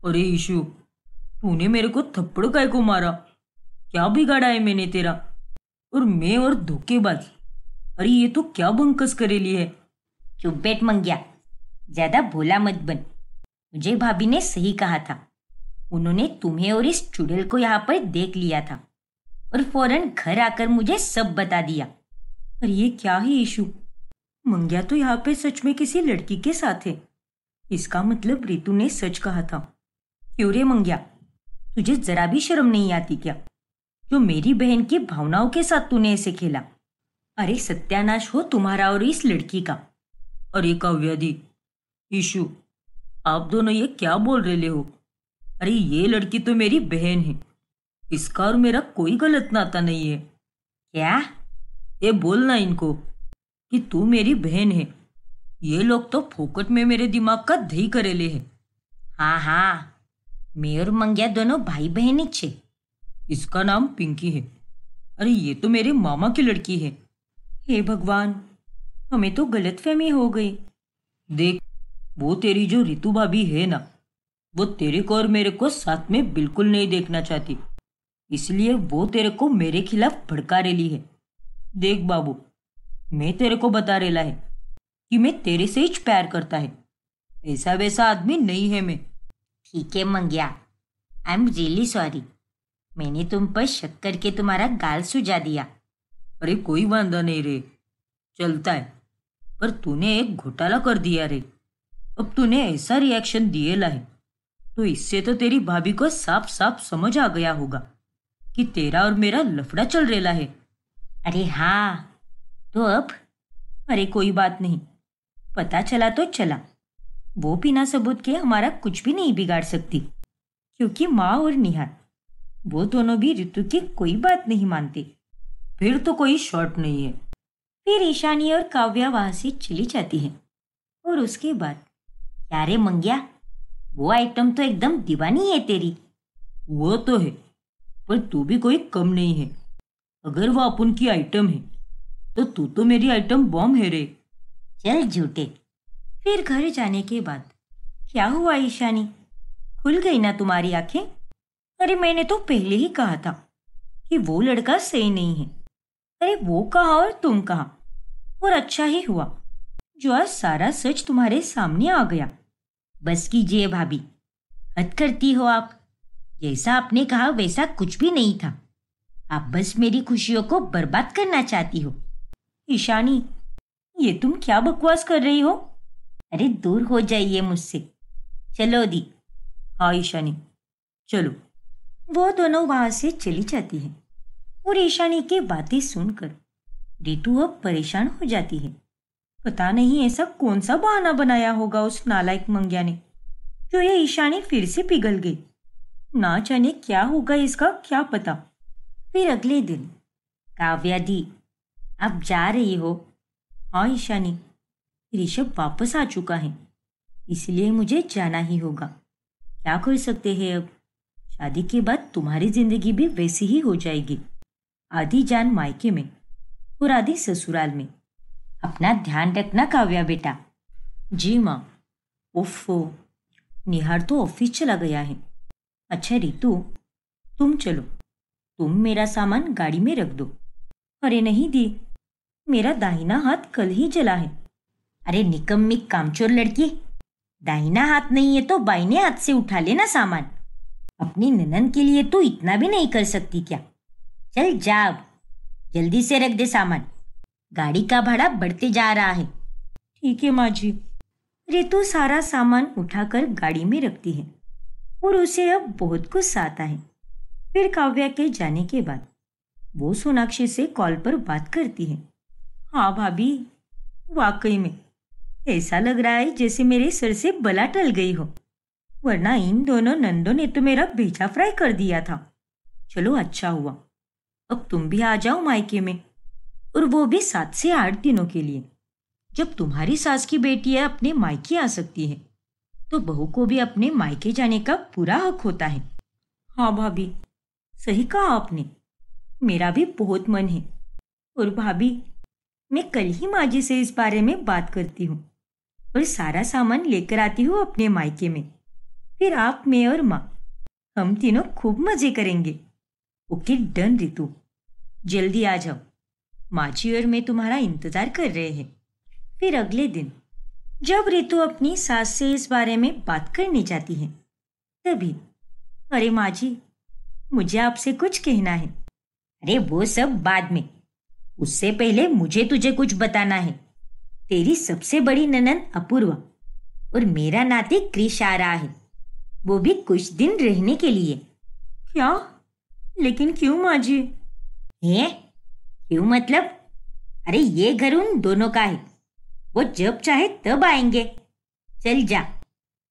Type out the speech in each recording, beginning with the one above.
अरे ईशु, तूने मेरे को थप्पड़ काय को मारा? क्या बिगाड़ा है मैंने तेरा? और मैं और धोखेबाज। अरे ये तो क्या बंकस करेली है। चुप बैठ मंग्या, ज्यादा भोला मत बन। मुझे भाभी ने सही कहा था। उन्होंने तुम्हें और इस चुड़ैल को यहाँ पर देख लिया था और फौरन घर आकर मुझे सब बता दिया। अरे ये क्या है ईशु? मंग्या तो यहाँ पे सच में किसी लड़की के साथ है। इसका मतलब रितु ने सच कहा था। क्यों रे मंग्या, तुझे जरा भी शर्म नहीं आती क्या? जो मेरी बहन की भावनाओं के साथ तूने ऐसे खेला। अरे सत्यानाश हो तुम्हारा और इस लड़की का। अरे काव्या दी, ईशु, आप दोनों ये क्या बोल रहे हो? अरे ये लड़की तो मेरी बहन है। इसका और मेरा कोई गलत नाता नहीं है। क्या? ये बोलना इनको कि तू मेरी बहन है। ये लोग तो फोकट में मेरे दिमाग का दही करेले हैं। हाँ हाँ, मैं और मंग्या दोनों भाई बहन ही छे। इसका नाम पिंकी है। अरे ये तो मेरे मामा की लड़की है। हे भगवान, हमें तो गलतफहमी हो गई। देख, वो तेरी जो रितु भाभी है ना, वो तेरे को और मेरे को साथ में बिल्कुल नहीं देखना चाहती। इसलिए वो तेरे को मेरे खिलाफ भड़का रेली है। देख बाबू, मैं तेरे को बता रेला है कि मैं तेरे से ही प्यार करता है। ऐसा वैसा आदमी नहीं है मैं। ठीक है मंग्या, आई एम रियली सॉरी। मैंने तुम पर शक करके तुम्हारा गाल सुझा दिया। अरे कोई वांदा नहीं रे, चलता है। पर तूने एक घोटाला कर दिया रे। अब तूने ऐसा रिएक्शन दिएला है तो इससे तो तेरी भाभी को साफ साफ समझ आ गया होगा कि तेरा और मेरा लफड़ा चल रेला है। अरे हाँ, तो अब? अरे कोई बात नहीं, पता चला तो चला। वो बिना सबूत के हमारा कुछ भी नहीं बिगाड़ सकती, क्योंकि माँ और निहार वो दोनों भी ऋतु की कोई बात नहीं मानते। फिर तो कोई शॉर्ट नहीं है। फिर ईशानी और काव्या वहां से चली जाती है। और उसके बाद क्या रे मंग्या, वो आइटम तो एकदम दीवानी है तेरी। वो तो है, पर तू भी कोई कम नहीं है। अगर वो अपन की आइटम है तो तू तो मेरी आइटम बॉम्ब है रे। चल झूठे। फिर घर जाने के बाद क्या हुआ ईशानी? खुल गई ना तुम्हारी आंखें? अरे मैंने तो पहले ही कहा था कि वो लड़का सही नहीं है। अरे वो कहा और तुम कहा, और अच्छा ही हुआ जो आज सारा सच तुम्हारे सामने आ गया। बस कीजिए भाभी, हद करती हो आप। जैसा आपने कहा वैसा कुछ भी नहीं था। आप बस मेरी खुशियों को बर्बाद करना चाहती हो। ईशानी, ये तुम क्या बकवास कर रही हो? अरे दूर हो जाइए मुझसे। चलो दी। हाँ ईशानी, चलो। वो दोनों वहां से चली जाती है और ईशानी की बातें सुनकर रितु अब परेशान हो जाती है। पता नहीं ऐसा कौन सा बहाना बनाया होगा उस नालायक मंग्या ने, जो ये ईशानी फिर से पिघल गई। ना जाने क्या होगा इसका, क्या पता। फिर अगले दिन काव्या दी, आप जा रही हो? हाँ ईशानी, ऋषभ वापस आ चुका है, इसलिए मुझे जाना ही होगा। क्या कर सकते हैं अब? शादी के बाद तुम्हारी जिंदगी भी वैसी ही हो जाएगी। आधी जान मायके में और आधी ससुराल में। अपना ध्यान रखना काव्या बेटा। जी माँ। उफ़ो, निहार तो ऑफिस चला गया है। अच्छा रितु, तुम चलो, तुम मेरा सामान गाड़ी में रख दो। अरे नहीं दी, मेरा दाहिना हाथ कल ही जला है। अरे निकम्मी कामचोर लड़की, दाहिना हाथ नहीं है तो बाइने हाथ से उठा लेना सामान। अपनी ननन के लिए तू इतना भी नहीं कर सकती क्या? चल जा अब, जल्दी से रख दे सामान। गाड़ी का भाड़ा बढ़ते जा रहा है। ठीक है माँ जी। रितु सारा सामान उठाकर गाड़ी में रखती है और उसे अब बहुत गुस्सा आता है। फिर काव्या के जाने के बाद वो सोनाक्षी से कॉल पर बात करती है। हाँ भाभी, वाकई में ऐसा लग रहा है जैसे मेरे सर से बला टल गई हो, वरना इन दोनों नंदों ने तो मेरा भेजा फ्राई कर दिया था। चलो अच्छा हुआ, अब तुम भी आ जाओ मायके में, और वो भी 7 से 8 दिनों के लिए। जब तुम्हारी सास की बेटी अपने मायके आ सकती है तो बहू को भी अपने मायके जाने का पूरा हक होता है। हाँ भाभी, सही कहा आपने, मेरा भी बहुत मन है। और भाभी, मैं कल ही माँ जी से इस बारे में बात करती हूँ और सारा सामान लेकर आती हूँ अपने मायके में। फिर आप, मैं और माँ, हम तीनों खूब मजे करेंगे। ओके डन रितु, जल्दी आ जाओ, माँ जी और मैं तुम्हारा इंतजार कर रहे हैं। फिर अगले दिन जब रितु अपनी सास से इस बारे में बात करने जाती है, तभी, अरे माँ जी, मुझे आपसे कुछ कहना है। अरे वो सब बाद में, उससे पहले मुझे तुझे कुछ बताना है। तेरी सबसे बड़ी ननद अपूर्वा और मेरा नाती क्रिश आ रहा है, वो भी कुछ दिन रहने के लिए। क्या? लेकिन क्यों माँ जी? है? क्यों मतलब? अरे ये घर उन दोनों का है, वो जब चाहे तब आएंगे। चल जा,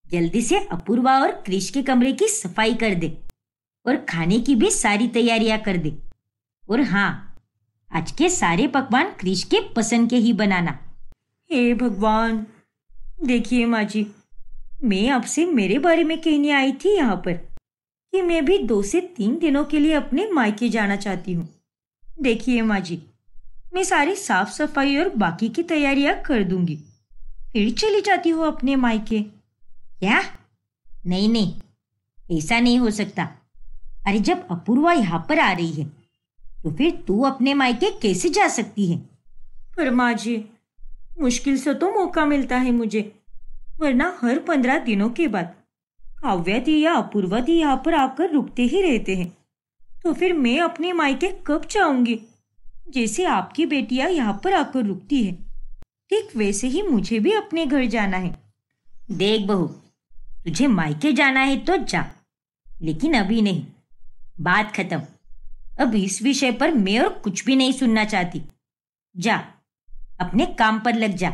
जल्दी से अपूर्वा और क्रिश के कमरे की सफाई कर दे और खाने की भी सारी तैयारियां कर दे। और हाँ, आज के सारे पकवान क्रिश के पसंद के ही बनाना। हे भगवान! देखिए माँ जी, मैं आपसे मेरे बारे में कहने आई थी यहाँ पर कि मैं भी 2 से 3 दिनों के लिए अपने मायके जाना चाहती हूँ। देखिए माँ जी, मैं सारी साफ सफाई और बाकी की तैयारियां कर दूंगी, फिर चली जाती हूँ अपने मायके। क्या? नहीं नहीं, ऐसा नहीं हो सकता। अरे जब अपूर्वा यहाँ पर आ रही है तो फिर तू अपने मायके कैसे जा सकती है? पर माँ जी, मुश्किल से तो मौका मिलता है मुझे, वरना हर 15 दिनों के बाद काव्या दी या अपूर्वा दी यहाँ पर आकर रुकते ही रहते हैं। तो फिर मैं अपने मायके कब जाऊंगी? जैसे आपकी बेटियां यहाँ पर आकर रुकती है, ठीक वैसे ही मुझे भी अपने घर जाना है। देख बहू, तुझे मायके जाना है तो जा, लेकिन अभी नहीं। बात खत्म। अब इस विषय पर मैं और कुछ भी नहीं सुनना चाहती। जा, अपने काम पर लग जा।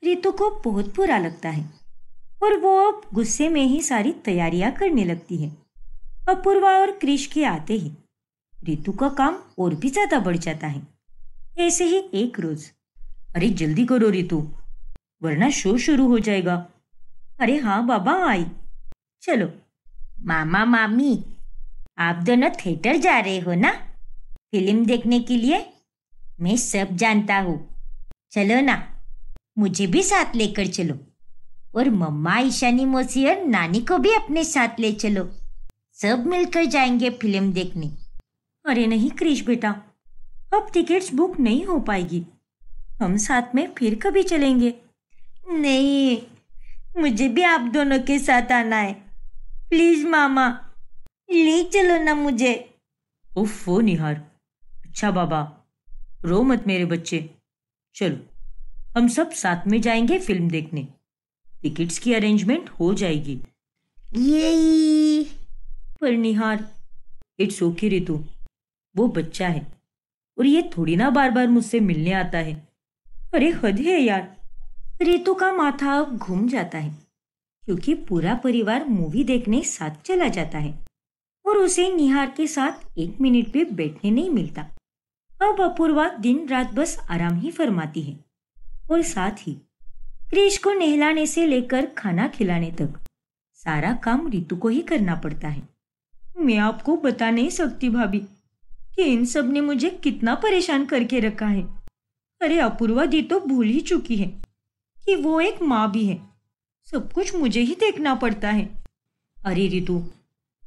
रितु को बहुत बुरा लगता है और वो अब गुस्से में ही सारी तैयारियां करने लगती है। अपूर्वा और क्रिश के आते ही रितु का काम और भी ज्यादा बढ़ जाता है। ऐसे ही एक रोज, अरे जल्दी करो रितु, वरना शो शुरू हो जाएगा। अरे हाँ बाबा, आई। चलो। मामा मामी, आप दोनों थिएटर जा रहे हो ना, फिल्म देखने के लिए? मैं सब जानता हूँ। चलो ना, मुझे भी साथ लेकर चलो, और मम्मा ईशानी मौसी और नानी को भी अपने साथ ले चलो। सब मिलकर जाएंगे फिल्म देखने। अरे नहीं क्रिश बेटा, अब टिकट्स बुक नहीं हो पाएगी, हम साथ में फिर कभी चलेंगे। नहीं, मुझे भी आप दोनों के साथ आना है। प्लीज मामा, ले चलो ना मुझे। ओफो निहार, अच्छा बाबा, रो मत मेरे बच्चे। चलो, हम सब साथ में जाएंगे फिल्म देखने, टिकट्स की अरेंजमेंट हो जाएगी। ये पर निहार, इट्स ओके रितु, वो बच्चा है और ये थोड़ी ना बार बार मुझसे मिलने आता है। अरे हद है यार। रितु का माथा अब घूम जाता है क्योंकि पूरा परिवार मूवी देखने साथ चला जाता है और उसे निहार के साथ 1 मिनट भी बैठने नहीं मिलता। अब अपूर्वा दिन रात बस आराम ही फरमाती है और साथ ही क्रिश को नहलाने से लेकर खाना खिलाने तक सारा काम रितु को ही करना पड़ता है। मैं आपको बता नहीं सकती भाभी कि इन सब ने मुझे कितना परेशान करके रखा है। अरे अपूर्वा दी तो भूल ही चुकी है कि वो एक माँ भी है, सब कुछ मुझे ही देखना पड़ता है। अरे रितु,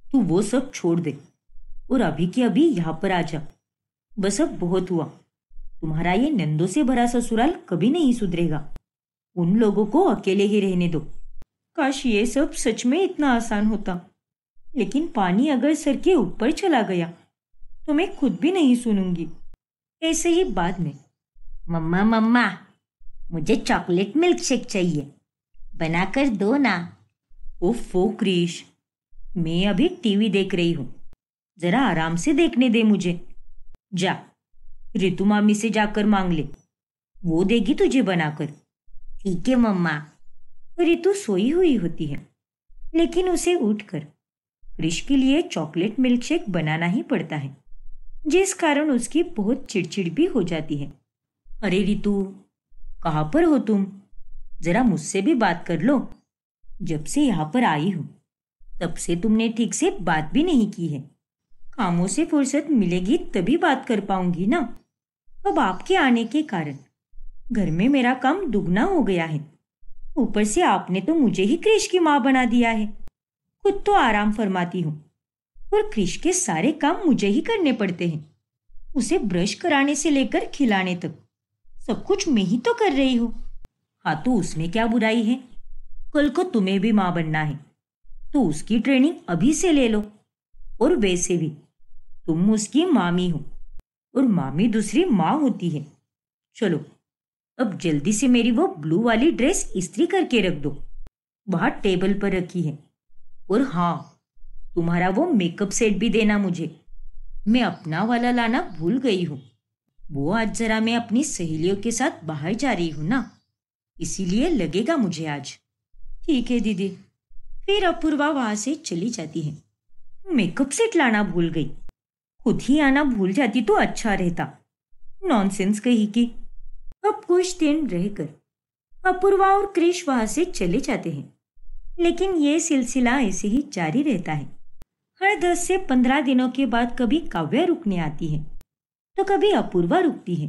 तू वो सब छोड़ दे और अभी के अभी यहाँ पर आ जा। बस अब बहुत हुआ, तुम्हारा ये नंदों से भरा ससुराल कभी नहीं सुधरेगा। उन लोगों को अकेले ही रहने दो। काश ये सब सच में इतना आसान होता, लेकिन पानी अगर सर के ऊपर चला गया तो मैं खुद भी नहीं सुनूंगी। ऐसे ही बाद में, मम्मा मम्मा, मुझे चॉकलेट मिल्क शेक चाहिए, बनाकर दो ना। ओफो क्रिश, मैं अभी टीवी देख रही हूँ, जरा आराम से देखने दे मुझे। जा, रितु मामी से जाकर मांग ले, वो देगी तुझे बनाकर। ठीक है मम्मा। रितु सोई हुई होती है, लेकिन उसे उठकर क्रिश के लिए चॉकलेट मिल्क शेक बनाना ही पड़ता है, जिस कारण उसकी बहुत चिड़चिड़ भी हो जाती है। अरे रितु, कहाँ पर हो तुम? जरा मुझसे भी बात कर लो। जब से यहाँ पर आई हूँ तब से तुमने ठीक से बात भी नहीं की है। कामों से फुर्सत मिलेगी तभी बात कर पाऊंगी ना। अब आपके आने के कारण घर में मेरा काम दुगना हो गया है। ऊपर से आपने तो मुझे ही क्रिश की माँ बना दिया है। खुद तो आराम फरमाती हूँ और क्रिश के सारे काम मुझे ही करने पड़ते हैं। उसे ब्रश कराने से लेकर खिलाने तक सब कुछ मैं ही तो कर रही हूँ। हाँ, तो उसमें क्या बुराई है? कल को तुम्हें भी माँ बनना है तो उसकी ट्रेनिंग अभी से ले लो। और वैसे भी तुम उसकी मामी हो और मामी दूसरी माँ होती है। चलो अब जल्दी से मेरी वो ब्लू वाली ड्रेस इस्त्री करके रख दो, वहां टेबल पर रखी है। और हाँ, तुम्हारा वो मेकअप सेट भी देना मुझे, मैं अपना वाला लाना भूल गई हूँ। वो आज जरा मैं अपनी सहेलियों के साथ बाहर जा रही हूँ ना, इसीलिए लगेगा मुझे आज। ठीक है दीदी। फिर अपूर्वा वहां से चली जाती है। मेकअप सेट लाना भूल गई, खुद ही आना भूल जाती तो अच्छा रहता। नॉनसेंस कही कि। अब कुछ दिन रहकर अपूर्वा और क्रिश वहां से चले जाते हैं, लेकिन ये सिलसिला ऐसे ही जारी रहता है। हर 10 से 15 दिनों के बाद कभी काव्या रुकने आती है तो कभी अपूर्वा रुकती है।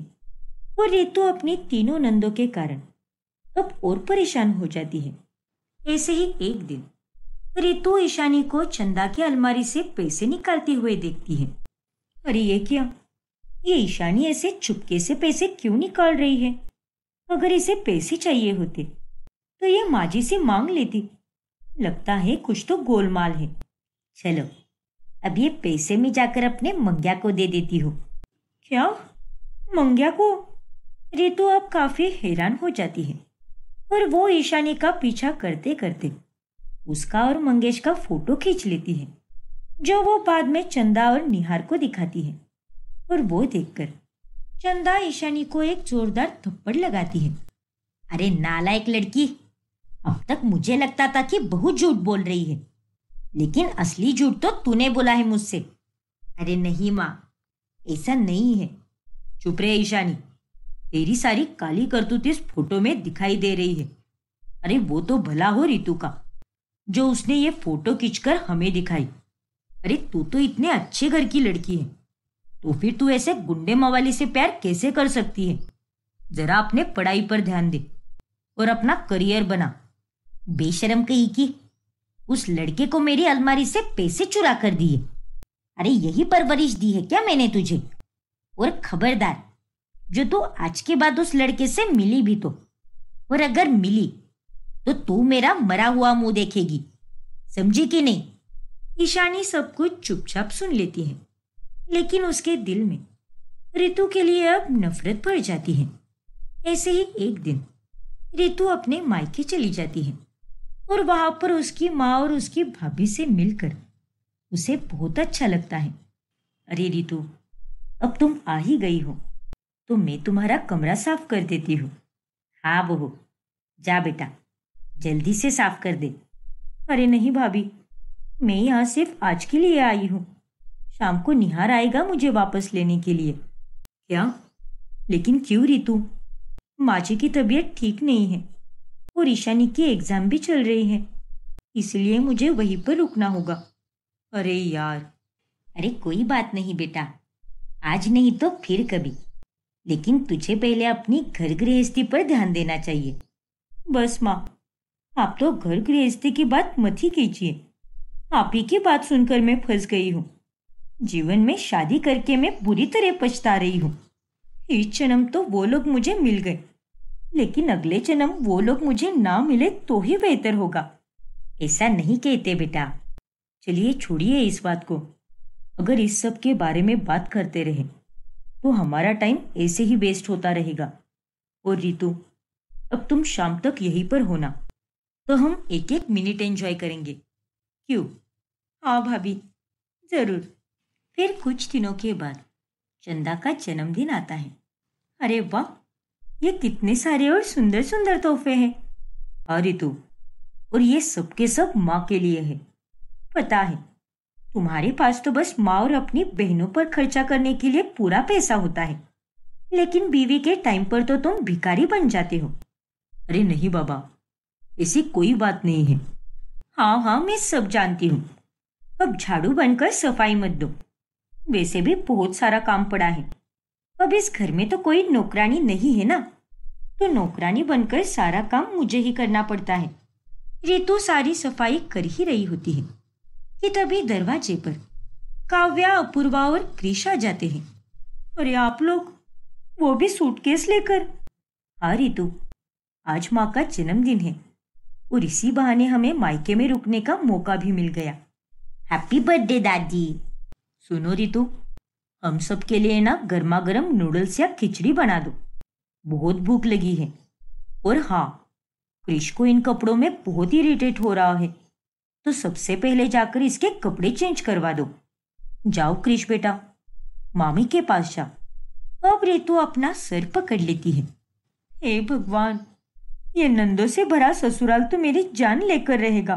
और रितु अपनी तीनों नंदों के कारण अब और परेशान हो जाती है। ऐसे ही एक दिन रितु ईशानी को चंदा की अलमारी से पैसे निकालते हुए देखती है। अरे ये क्या, ये ईशानी ऐसे चुपके से पैसे क्यों निकाल रही है? अगर इसे पैसे चाहिए होते तो ये माजी से मांग लेती। लगता है कुछ तो गोलमाल है। चलो अब ये पैसे में जाकर अपने मंग्या को दे देती हूँ। क्या, मंग्या को? रितु अब काफी हैरान हो जाती है और वो ईशानी का पीछा करते करते उसका और मंगेश का फोटो खींच लेती है, जो वो बाद में चंदा और निहार को दिखाती है। और वो देखकर चंदा ईशानी को एक जोरदार थप्पड़ लगाती है। अरे नालायक लड़की, अब तक मुझे लगता था कि बहुत झूठ बोल रही है, लेकिन असली झूठ तो तूने बोला है मुझसे। अरे नहीं माँ, ऐसा नहीं है। चुप रहे ईशानी, तेरी सारी काली करतूत इस फोटो में दिखाई दे रही है। अरे वो तो भला हो रितु का, जो उसने ये फोटो खींचकर हमें दिखाई। अरे तू तो इतने अच्छे घर की लड़की है, तो फिर तू ऐसे गुंडे मवाली से प्यार कैसे कर सकती है? जरा अपने पढ़ाई पर ध्यान दे और अपना करियर बना। बेशरम कही कि उस लड़के को मेरी अलमारी से पैसे चुरा कर दिए। अरे यही परवरिश दी है क्या मैंने तुझे? और खबरदार, जो तू आज के बाद उस लड़के से मिली भी तो, और अगर मिली तो तू मेरा मरा हुआ मुंह देखेगी, समझी कि नहीं? ईशानी सब कुछ चुपचाप सुन लेती है, लेकिन उसके दिल में रितु के लिए अब नफरत बढ़ जाती है। ऐसे ही एक दिन रितु अपने मायके चली जाती है और वहां पर उसकी माँ और उसकी भाभी से मिलकर उसे बहुत अच्छा लगता है। अरे रितु, अब तुम आ ही गई हो तो मैं तुम्हारा कमरा साफ कर देती हूँ। हाँ बहू, जा बेटा, जल्दी से साफ कर दे। अरे नहीं भाभी, मैं यहाँ सिर्फ आज के लिए आई हूँ, शाम को निहार आएगा मुझे वापस लेने के लिए। क्या? लेकिन क्यों रितु? माजी की तबीयत ठीक नहीं है और ईशानी की एग्जाम भी चल रही है, इसलिए मुझे वहीं पर रुकना होगा। अरे यार। अरे कोई बात नहीं बेटा, आज नहीं तो फिर कभी, लेकिन तुझे पहले अपनी घर गृहस्थी पर ध्यान देना चाहिए। बस माँ, आप तो घर गृहस्थी की बात मत ही कीजिए। आप ही की बात सुनकर मैं फंस गई हूँ। जीवन में शादी करके मैं बुरी तरह पछता रही हूँ। इस जन्म तो वो लोग मुझे मिल गए, लेकिन अगले जन्म वो लोग मुझे ना मिले तो ही बेहतर होगा। ऐसा नहीं कहते बेटा। चलिए छोड़िए इस बात को। अगर इस सब के बारे में बात करते रहे तो हमारा टाइम ऐसे ही वेस्ट होता रहेगा। और रितु, अब तुम शाम तक यहीं पर होना, तो हम एक एक मिनट एंजॉय करेंगे। क्यों? हाँ भाभी, जरूर। फिर कुछ दिनों के बाद चंदा का जन्मदिन आता है। अरे वाह, ये कितने सारे और सुंदर सुंदर तोहफे हैं। हाँ रितु, और ये सब के सब माँ के लिए है। पता है, तुम्हारे पास तो बस माँ और अपनी बहनों पर खर्चा करने के लिए पूरा पैसा होता है, लेकिन बीवी के टाइम पर तो तुम भिखारी बन जाते हो। अरे नहीं बाबा, ऐसी कोई बात नहीं है। हाँ हाँ, मैं सब जानती हूँ। अब झाड़ू बनकर सफाई मत दो, वैसे भी बहुत सारा काम पड़ा है। अब इस घर में तो कोई नौकरानी नहीं है ना, तो नौकरानी बनकर सारा काम मुझे ही करना पड़ता है। रितु सारी सफाई कर ही रही होती है कि तभी दरवाजे पर काव्या, अपूर्वा और क्रिश आ जाते हैं। अरे आप लोग, वो भी सूटकेस लेकर। हाँ रितु, आज माँ का जन्मदिन है और इसी बहाने हमें मायके में रुकने का मौका भी मिल गया। हैप्पी बर्थडे दादी। सुनो रितु, हम सब के लिए ना गर्मा गर्म नूडल्स या खिचड़ी बना दो, बहुत भूख लगी है। और हाँ, क्रिश को इन कपड़ों में बहुत इरिटेट हो रहा है, तो सबसे पहले जाकर इसके कपड़े चेंज करवा दो। जाओ क्रिश बेटा, मामी के पास जा। अब रितु अपना सर पकड़ लेती है। हे भगवान, ये नंदों से भरा ससुराल तो मेरी जान लेकर रहेगा।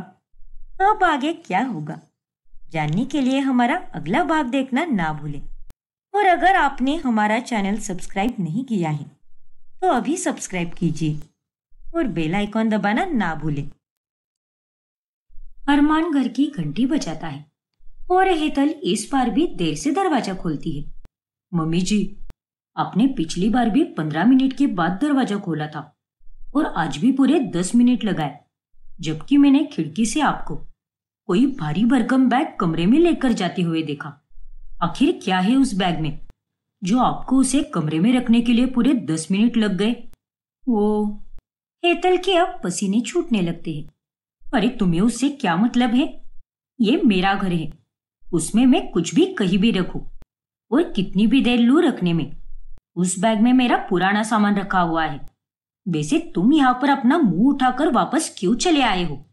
अब आगे क्या होगा जानने के लिए हमारा अगला भाग देखना ना भूलें। और अगर आपने हमारा चैनल सब्सक्राइब नहीं किया है तो अभी सब्सक्राइब कीजिए और बेल आइकॉन दबाना ना भूलें। अरमान घर की घंटी बजाता है और हेतल इस बार भी देर से दरवाजा खोलती है। मम्मी जी, आपने पिछली बार भी 15 मिनट के बाद दरवाजा खोला था और आज भी पूरे 10 मिनट लगाए, जबकि मैंने खिड़की से आपको कोई भारी भरकम बैग कमरे में लेकर जाते हुए देखा। आखिर क्या है उस बैग में जो आपको उसे कमरे में रखने के लिए पूरे 10 मिनट लग गए? वो हेतल के अब पसीने छूटने लगते हैं। अरे तुम्हें उससे क्या मतलब है? ये मेरा घर है, उसमें मैं कुछ भी कहीं भी रखूं और कितनी भी देर लूं रखने में। उस बैग में मेरा पुराना सामान रखा हुआ है। वैसे तुम यहाँ पर अपना मुंह उठाकर वापस क्यों चले आए हो?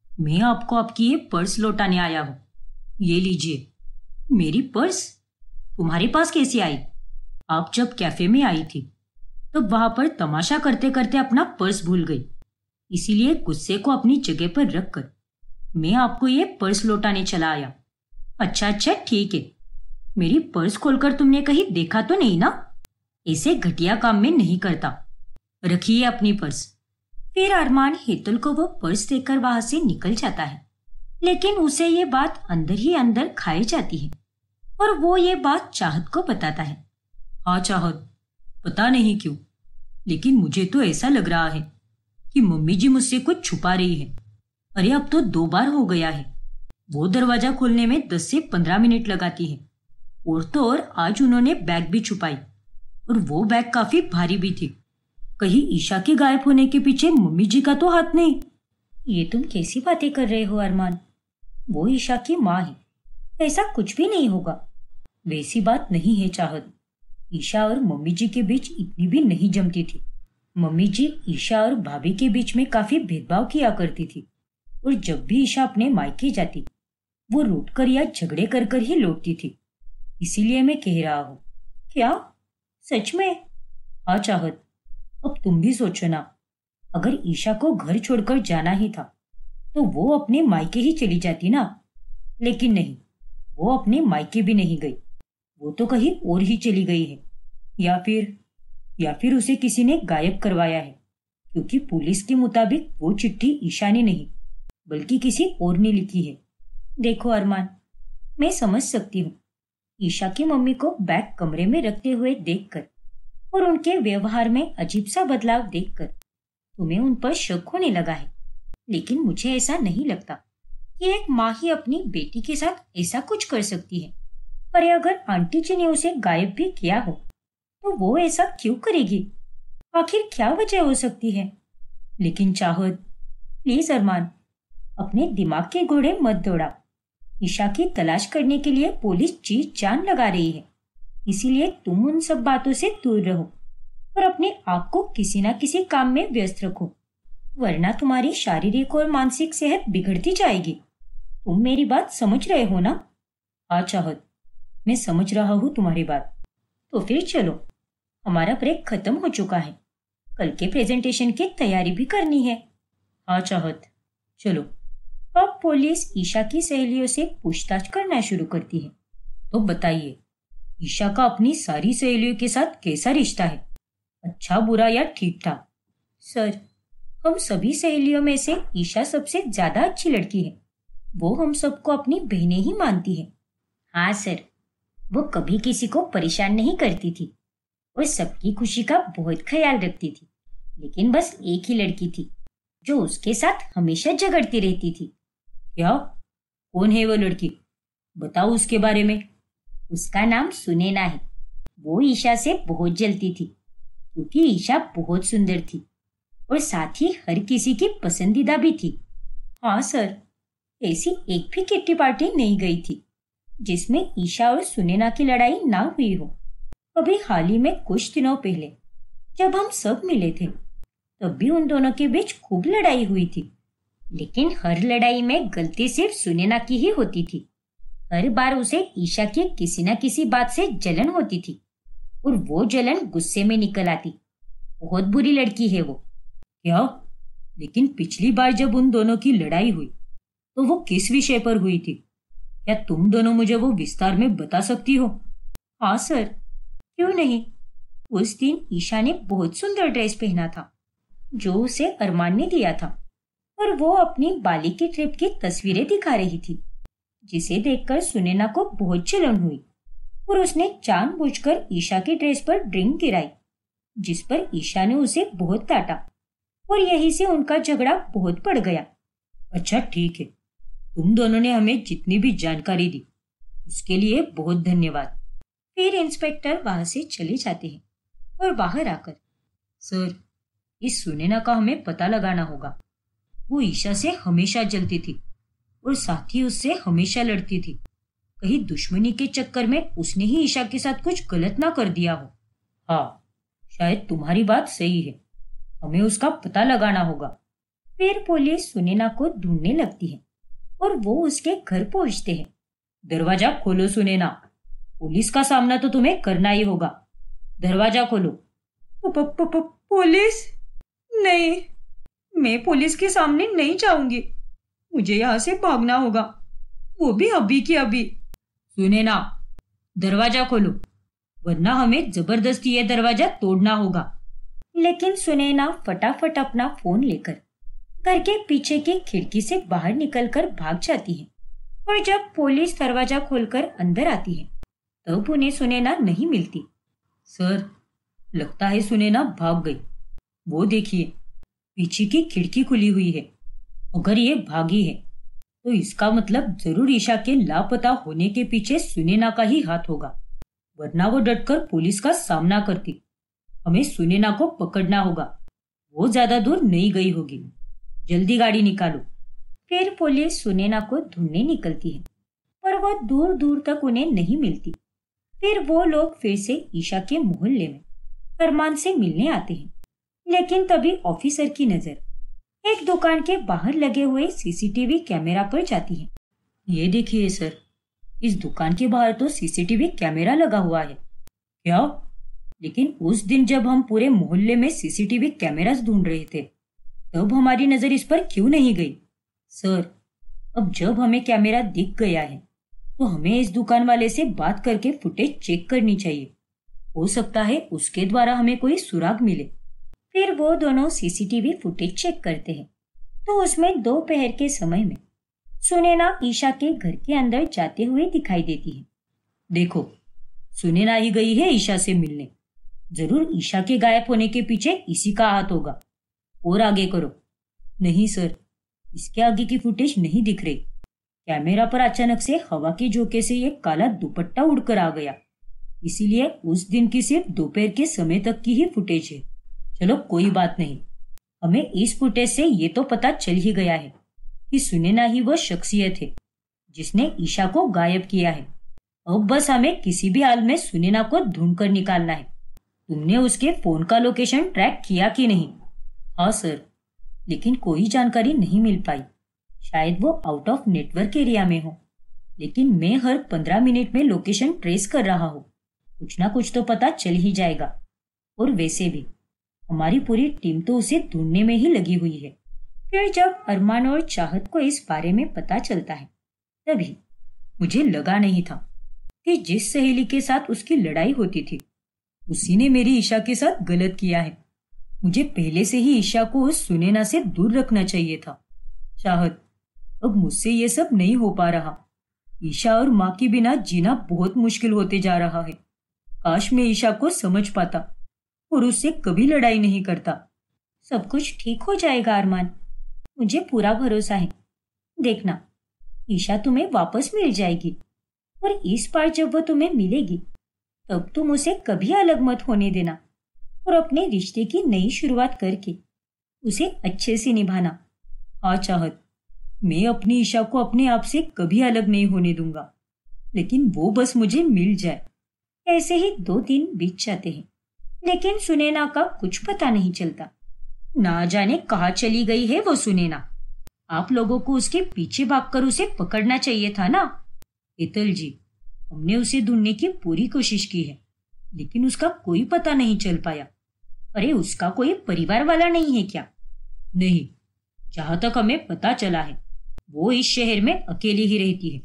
मैं आपको आपकी ये पर्स लौटाने आया हूँ। ये लीजिए। मेरी पर्स तुम्हारे पास कैसे आई? आप जब कैफे में आई थी तो वहां पर तमाशा करते करते अपना पर्स भूल गई, इसीलिए गुस्से को अपनी जगह पर रखकर मैं आपको ये पर्स लौटाने चला आया। अच्छा अच्छा ठीक है, मेरी पर्स खोलकर तुमने कहीं देखा तो नहीं ना? ऐसे घटिया काम में नहीं करता। रखिए अपनी पर्स। फिर अरमान हेतल को वो पर्स देकर वहां से निकल जाता है, लेकिन उसे ये बात अंदर ही अंदर खाई जाती है और वो ये बात चाहत को बताता है। हाँ चाहत, पता नहीं क्यों, लेकिन मुझे तो ऐसा लग रहा है कि मम्मी जी मुझसे कुछ छुपा रही है। अरे अब तो 2 बार हो गया है। वो दरवाजा खोलने में 10 से 15 मिनट लगाती है और तो और आज उन्होंने बैग भी छुपाई और वो बैग काफी भारी भी थी। कहीं ईशा के गायब होने के पीछे मम्मी जी का तो हाथ नहीं? ये तुम कैसी बातें कर रहे हो अरमान? वो ईशा की माँ है, ऐसा कुछ भी नहीं होगा। वैसी बात नहीं है चाहत, ईशा और मम्मी जी के बीच इतनी भी नहीं जमती थी। मम्मी जी ईशा और भाभी के बीच में काफी भेदभाव किया करती थी और जब भी ईशा अपने मायके जाती वो रूठ कर या झगड़े कर कर ही लौटती थी। इसीलिए मैं कह रहा हूँ। क्या सच में? हाँ चाहत, अब तुम भी सोचो ना, अगर ईशा को घर छोड़कर जाना ही था तो वो अपने मायके ही चली जाती ना। लेकिन नहीं, वो अपने मायके भी नहीं गई, वो तो कहीं और ही चली गई है। या फिर उसे किसी ने गायब करवाया है, क्योंकि पुलिस के मुताबिक वो चिट्ठी ईशा ने नहीं बल्कि किसी और ने लिखी है। देखो अरमान, मैं समझ सकती हूँ ईशा की मम्मी को बैग कमरे में रखते हुए देखकर और उनके व्यवहार में अजीब सा बदलाव देखकर तुम्हें उन पर शक होने लगा है, लेकिन मुझे ऐसा नहीं लगता कि एक माँ ही अपनी बेटी के साथ ऐसा कुछ कर सकती है। पर अगर आंटी जी ने उसे गायब भी किया हो तो वो ऐसा क्यों करेगी? आखिर क्या वजह हो सकती है? लेकिन चाहत, प्लीज अरमान, अपने दिमाग के घोड़े मत दौड़ा। ईशा की तलाश करने के लिए पुलिस जी जान लगा रही है, इसीलिए तुम उन सब बातों से दूर रहो और अपने आप को किसी न किसी काम में व्यस्त रखो, वरना तुम्हारी शारीरिक और मानसिक सेहत बिगड़ती जाएगी। तुम मेरी बात समझ रहे हो ना? हाँ चाहत, मैं समझ रहा हूँ तुम्हारी बात। तो फिर चलो, हमारा ब्रेक खत्म हो चुका है, कल के प्रेजेंटेशन की तैयारी भी करनी है। हाँ चाहत, चलो। अब पुलिस ईशा की सहेलियों से पूछताछ करना शुरू करती है। तो बताइए, ईशा का अपनी सारी सहेलियों के साथ कैसा रिश्ता है? अच्छा, बुरा या ठीक ठाक? सर, हम सभी सहेलियों में से ईशा सबसे ज्यादा अच्छी लड़की है। वो हम सबको अपनी बहनें ही मानती है। हाँ सर, वो कभी किसी को परेशान नहीं करती थी और सबकी खुशी का बहुत ख्याल रखती थी। लेकिन बस एक ही लड़की थी जो उसके साथ हमेशा झगड़ती रहती थी। क्या? कौन है वो लड़की? बताओ उसके बारे में। उसका नाम सुनैना है। वो ईशा से बहुत जलती थी क्योंकि ईशा बहुत सुंदर थी और साथ ही हर किसी की पसंदीदा भी थी। हाँ सर, ऐसी एक भी किट्टी पार्टी नहीं गई थी जिसमें ईशा और सुनैना की लड़ाई ना हुई हो। अभी हाल ही में कुछ दिनों पहले जब हम सब मिले थे तब भी उन दोनों के बीच खूब लड़ाई हुई थी, लेकिन हर लड़ाई में गलती सिर्फ सुनैना की ही होती थी। हर बार उसे ईशा की किसी न किसी बात से जलन होती थी और वो जलन गुस्से में निकल आती। बहुत बुरी लड़की है वो। क्या? लेकिन पिछली बार जब उन दोनों की लड़ाई हुई तो वो किस विषय पर हुई थी? क्या तुम दोनों मुझे वो विस्तार में बता सकती हो? हाँ सर, क्यों नहीं। उस दिन ईशा ने बहुत सुंदर ड्रेस पहना था जो उसे अरमान ने दिया था और वो अपनी बाली की ट्रिप की तस्वीरें दिखा रही थी, जिसे देखकर सुनैना को बहुत जलन हुई और उसने जानबूझकर ईशा की ड्रेस पर ड्रिंक गिराई, जिस पर ईशा ने उसे बहुत डांटा और यहीं से उनका झगड़ा बहुत बढ़ गया। अच्छा ठीक है, तुम दोनों ने हमें जितनी भी जानकारी दी उसके लिए बहुत धन्यवाद। फिर इंस्पेक्टर वहां से चले जाते हैं और बाहर आकर, सर, इस सुनैना का हमें पता लगाना होगा। वो ईशा से हमेशा जलती थी और साथ ही उससे हमेशा लड़ती थी। कहीं दुश्मनी के चक्कर में उसने ही ईशा के साथ कुछ गलत ना कर दिया हो। हाँ, शायद तुम्हारी बात सही है, हमें उसका पता लगाना होगा। फिर पुलिस सुनैना को ढूंढने लगती है और वो उसके घर पहुंचते हैं। दरवाजा खोलो सुनैना, पुलिस का सामना तो तुम्हें करना ही होगा। दरवाजा खोलो। पुलिस? नहीं, मैं पुलिस के सामने नहीं जाऊंगी। मुझे यहाँ से भागना होगा, वो भी अभी की अभी। सुनैना, दरवाजा खोलो वरना हमें जबरदस्ती ये दरवाजा तोड़ना होगा। लेकिन सुनैना फटाफट अपना फोन लेकर घर के पीछे की खिड़की से बाहर निकलकर भाग जाती है और जब पुलिस दरवाजा खोलकर अंदर आती है तब उन्हें सुनैना नहीं मिलती। सर, लगता है सुनैना भाग गई। वो देखिए, पीछे की खिड़की खुली हुई है। अगर ये भागी है तो इसका मतलब जरूर ईशा के लापता होने के पीछे सुनैना का ही हाथ होगा, वरना वो डटकर पुलिस का सामना करती। हमें सुनैना को पकड़ना होगा, वो ज्यादा दूर नहीं गई होगी। जल्दी गाड़ी निकालो। फिर पुलिस सुनैना को ढूंढने निकलती है पर वो दूर दूर तक उन्हें नहीं मिलती। फिर वो लोग फिर से ईशा के मोहल्ले में अरमान से मिलने आते हैं, लेकिन तभी ऑफिसर की नजर एक दुकान के बाहर लगे हुए सीसीटीवी कैमरा पर जाती है। ये देखिए सर, इस दुकान के बाहर तो सीसीटीवी कैमरा लगा हुआ है। क्या? लेकिन उस दिन जब हम पूरे मोहल्ले में सीसीटीवी कैमरास ढूंढ रहे थे तब हमारी नजर इस पर क्यों नहीं गई? सर, अब जब हमें कैमरा दिख गया है तो हमें इस दुकान वाले से बात करके फुटेज चेक करनी चाहिए। हो सकता है उसके द्वारा हमें कोई सुराग मिले। फिर वो दोनों सीसीटीवी फुटेज चेक करते हैं तो उसमें दोपहर के समय में सुनैना ईशा के घर के अंदर जाते हुए दिखाई देती है। देखो, सुनैना ही गई है ईशा से मिलने। जरूर ईशा के गायब होने के पीछे इसी का हाथ होगा। और आगे करो। नहीं सर, इसके आगे की फुटेज नहीं दिख रही। कैमरा पर अचानक से हवा के झोंके से एक काला दुपट्टा उड़कर आ गया, इसीलिए उस दिन की सिर्फ दोपहर के समय तक की ही फुटेज है। चलो कोई बात नहीं, हमें इस फुटेज से ये तो पता चल ही गया है कि सुनैना ही वो शख्सियत है जिसने ईशा को गायब किया है। अब बस हमें किसी भी हाल में सुनैना को ढूंढ कर निकालना है। तुमने उसके फोन का लोकेशन ट्रैक किया कि नहीं? हाँ सर, लेकिन कोई जानकारी नहीं मिल पाई। शायद वो आउट ऑफ नेटवर्क एरिया में हो, लेकिन मैं हर 15 मिनट में लोकेशन ट्रेस कर रहा हूँ। कुछ ना कुछ तो पता चल ही जाएगा। और वैसे भी हमारी पूरी टीम तो उसे ढूंढने में ही लगी हुई है। फिर जब अरमान और चाहत को इस बारे में पता चलता है तभी मुझे लगा नहीं था कि जिस सहेली के साथ उसकी लड़ाई होती थी उसी ने मेरी ईशा के साथ गलत किया है। मुझे पहले से ही ईशा को उस सुनैना से दूर रखना चाहिए था। चाहत, अब मुझसे ये सब नहीं हो पा रहा। ईशा और माँ के बिना जीना बहुत मुश्किल होते जा रहा है। काश मैं ईशा को समझ पाता और उससे कभी लड़ाई नहीं करता। सब कुछ ठीक हो जाएगा अरमान, मुझे पूरा भरोसा है। देखना, ईशा तुम्हें वापस मिल जाएगी और इस बार जब वो तुम्हें मिलेगी तब तुम उसे कभी अलग मत होने देना और अपने रिश्ते की नई शुरुआत करके उसे अच्छे से निभाना। हाँ चाहत, मैं अपनी ईशा को अपने आप से कभी अलग नहीं होने दूंगा, लेकिन वो बस मुझे मिल जाए। ऐसे ही 2 दिन बीत जाते हैं, लेकिन सुनैना का कुछ पता नहीं चलता। ना जाने कहाँ चली गई है वो सुनैना। आप लोगों को उसके पीछे भागकर उसे पकड़ना चाहिए था ना। हेतल जी, हमने उसे ढूंढने की पूरी कोशिश की है, लेकिन उसका कोई पता नहीं चल पाया। अरे उसका कोई परिवार वाला नहीं है क्या? नहीं, जहां तक हमें पता चला है वो इस शहर में अकेली ही रहती है।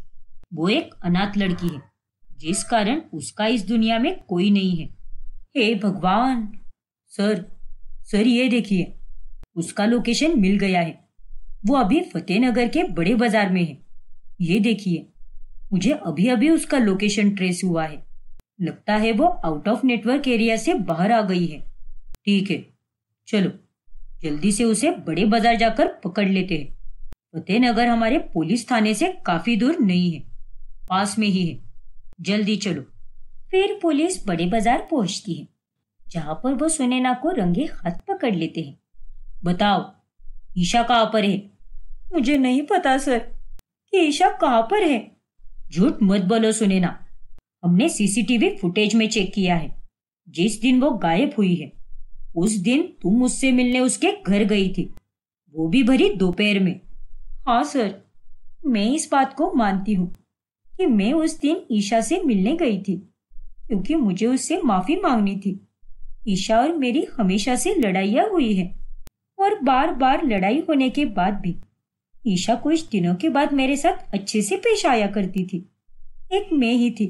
वो एक अनाथ लड़की है, जिस कारण उसका इस दुनिया में कोई नहीं है। हे भगवान! सर ये देखिए, उसका लोकेशन मिल गया है। वो अभी फतेहनगर के बड़े बाजार में है। ये देखिए, मुझे अभी अभी उसका लोकेशन ट्रेस हुआ है। लगता है वो आउट ऑफ नेटवर्क एरिया से बाहर आ गई है। ठीक है, चलो जल्दी से उसे बड़े बाजार जाकर पकड़ लेते हैं। फतेहनगर हमारे पुलिस थाने से काफी दूर नहीं है, पास में ही है। जल्दी चलो। फिर पुलिस बड़े बाजार पहुंचती है, जहां पर वो सुनैना को रंगे हाथ पकड़ लेते हैं। बताओ, ईशा कहाँ पर है? मुझे नहीं पता सर कि ईशा कहाँ पर है। झूठ मत बोलो सुनैना, हमने सीसीटीवी फुटेज में चेक किया है। जिस दिन वो गायब हुई है उस दिन तुम मुझसे मिलने उसके घर गई थी, वो भी भरी दोपहर में। हाँ सर, मैं इस बात को मानती हूँ कि मैं उस दिन ईशा से मिलने गई थी, क्योंकि मुझे उससे माफी मांगनी थी। ईशा और मेरी हमेशा से लड़ाइयाँ हुई है और बार बार लड़ाई होने के बाद भी ईशा कुछ दिनों के बाद मेरे साथ अच्छे से पेश आया करती थी। एक मैं ही थी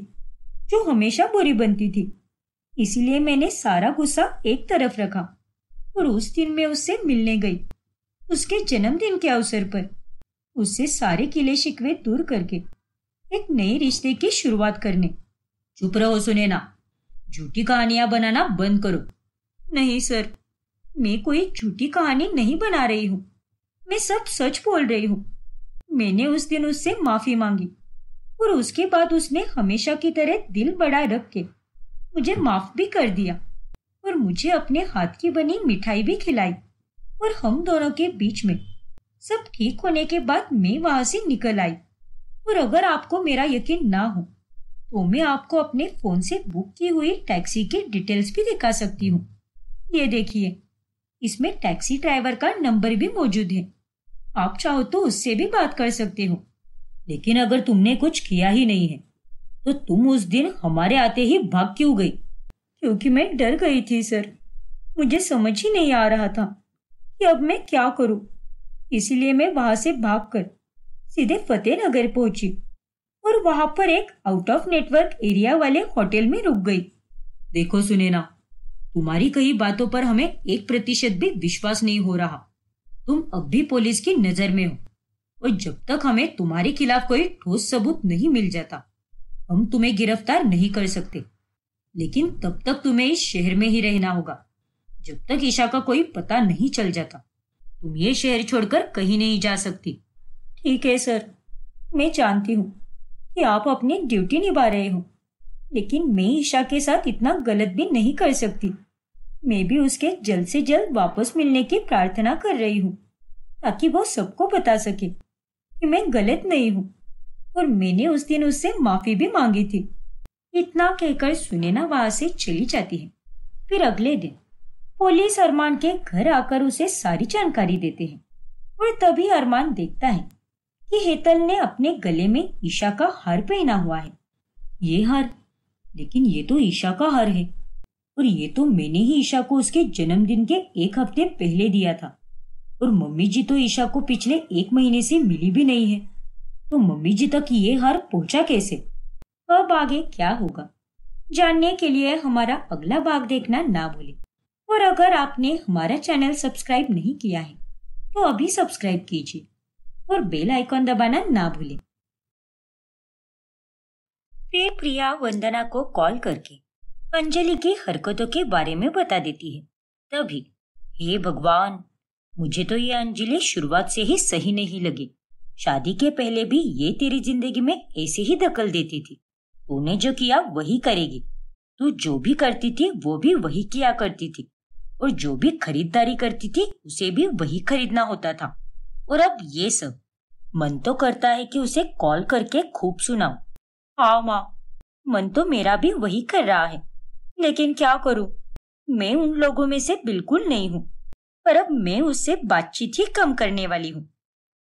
जो हमेशा बुरी बनती थी, इसलिए मैंने सारा गुस्सा एक तरफ रखा और उस दिन मैं उससे मिलने गई, उसके जन्मदिन के अवसर पर। उससे सारे किले शिकवे दूर करके एक नए रिश्ते की शुरुआत करने। चुप रहो सुनैना, झूठी कहानियां बनाना बंद करो। नहीं सर, मैं कोई झूठी कहानी नहीं बना रही हूँ, मैं सब सच बोल रही हूँ। मैंने उस दिन उससे माफी मांगी और उसके बाद उसने हमेशा की तरह दिल बड़ा रख के मुझे माफ भी कर दिया और मुझे अपने हाथ की बनी मिठाई भी खिलाई। और हम दोनों के बीच में सब ठीक होने के बाद मैं वहां से निकल आई। और अगर आपको मेरा यकीन ना हो तो मैं आपको अपने फोन से बुक की हुई टैक्सी की डिटेल्स भी दिखा सकती हूँ। ये देखिए, इसमें टैक्सी ड्राइवर का नंबर भी मौजूद है। आप चाहो तो उससे भी बात कर सकते हो। लेकिन अगर तुमने कुछ किया ही नहीं है तो तुम उस दिन हमारे आते ही भाग क्यों गई? क्योंकि मैं डर गई थी सर, मुझे समझ ही नहीं आ रहा था कि अब मैं क्या करूं। इसीलिए मैं वहां से भागकर सीधे फतेहनगर पहुंची और वहां पर एक आउट ऑफ नेटवर्क एरिया वाले होटल में रुक गई। देखो सुनैना, तुम्हारी कई बातों पर हमें 1% भी विश्वास नहीं हो रहा। तुम अब भी पुलिस की नजर में हो और जब तक हमें तुम्हारे खिलाफ कोई ठोस सबूत नहीं मिल जाता हम तुम्हें गिरफ्तार नहीं कर सकते। लेकिन तब तक तुम्हें इस शहर में ही रहना होगा जब तक ईशा का कोई पता नहीं चल जाता। तुम ये शहर छोड़कर कहीं नहीं जा सकती। ठीक है सर, मैं जानती हूँ कि आप अपनी ड्यूटी निभा रहे हो, लेकिन मैं ईशा के साथ इतना गलत भी नहीं कर सकती। मैं भी उसके जल्द से जल्द वापस मिलने की प्रार्थना कर रही हूँ, ताकि वो सबको बता सके कि मैं गलत नहीं हूँ और मैंने उस दिन उससे माफी भी मांगी थी। इतना कहकर सुनैना वहां से चली जाती है। फिर अगले दिन पुलिस अरमान के घर आकर उसे सारी जानकारी देते हैं और तभी अरमान देखता है कि हेतल ने अपने गले में ईशा का हार पहना हुआ है। ये हार, लेकिन ये तो ईशा का हार है और ये तो मैंने ही ईशा को उसके जन्मदिन के 1 हफ्ते पहले दिया था। और मम्मी जी तो ईशा को पिछले 1 महीने से मिली भी नहीं है, तो मम्मी जी तक ये हार पहुंचा कैसे? अब आगे क्या होगा जानने के लिए हमारा अगला भाग देखना ना भूलें। और अगर आपने हमारा चैनल सब्सक्राइब नहीं किया है तो अभी सब्सक्राइब कीजिए और बेल आइकॉन दबाना ना भूलें। फिर प्रिया वंदना को कॉल करके अंजलि की हरकतों के बारे में बता देती है। तभी, हे भगवान, मुझे तो ये अंजलि शुरुआत से ही सही नहीं लगी। शादी के पहले भी ये तेरी जिंदगी में ऐसे ही दखल देती थी। तूने जो किया वही करेगी। तू जो भी करती थी वो भी वही किया करती थी, और जो भी खरीदारी करती थी उसे भी वही खरीदना होता था। और अब ये सब। मन तो करता है कि उसे कॉल करके खूब सुनाऊं। हाँ माँ, मन तो मेरा भी वही कर रहा है, लेकिन क्या करूं? मैं उन लोगों में से बिल्कुल नहीं हूँ। पर अब मैं उससे बातचीत ही कम करने वाली हूँ,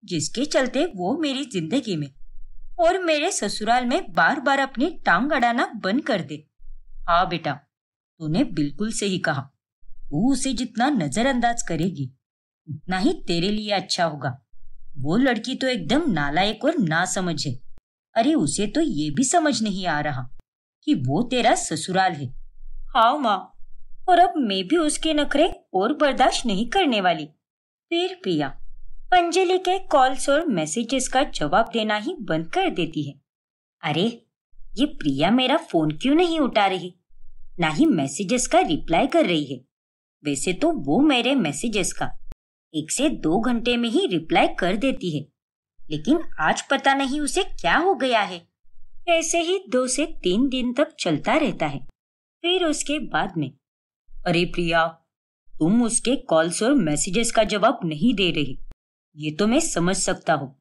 जिसके चलते वो मेरी जिंदगी में और मेरे ससुराल में बार बार अपनी टांग अड़ाना बंद कर दे। हाँ बेटा, तूने बिल्कुल सही कहा। तू उसे जितना नजरअंदाज करेगी उतना ही तेरे लिए अच्छा होगा। वो लड़की तो एकदम नालायक और नासमझ है। अरे उसे तो ये भी समझ नहीं आ रहा कि वो तेरा ससुराल है। हाँ माँ, और अब मैं भी उसके नखरे और बर्दाश्त नहीं करने वाली। फिर प्रिया अंजलि के कॉल्स और मैसेजेस का जवाब देना ही बंद कर देती है। अरे ये प्रिया मेरा फोन क्यों नहीं उठा रही, ना ही मैसेजेस का रिप्लाई कर रही है। वैसे तो वो मेरे मैसेजेस का 1 से 2 घंटे में ही रिप्लाई कर देती है, लेकिन आज पता नहीं उसे क्या हो गया है। ऐसे ही 2 से 3 दिन तक चलता रहता है। फिर उसके बाद में, अरे प्रिया, तुम उसके कॉल्स और मैसेजेस का जवाब नहीं दे रही, ये तो मैं समझ सकता हूँ,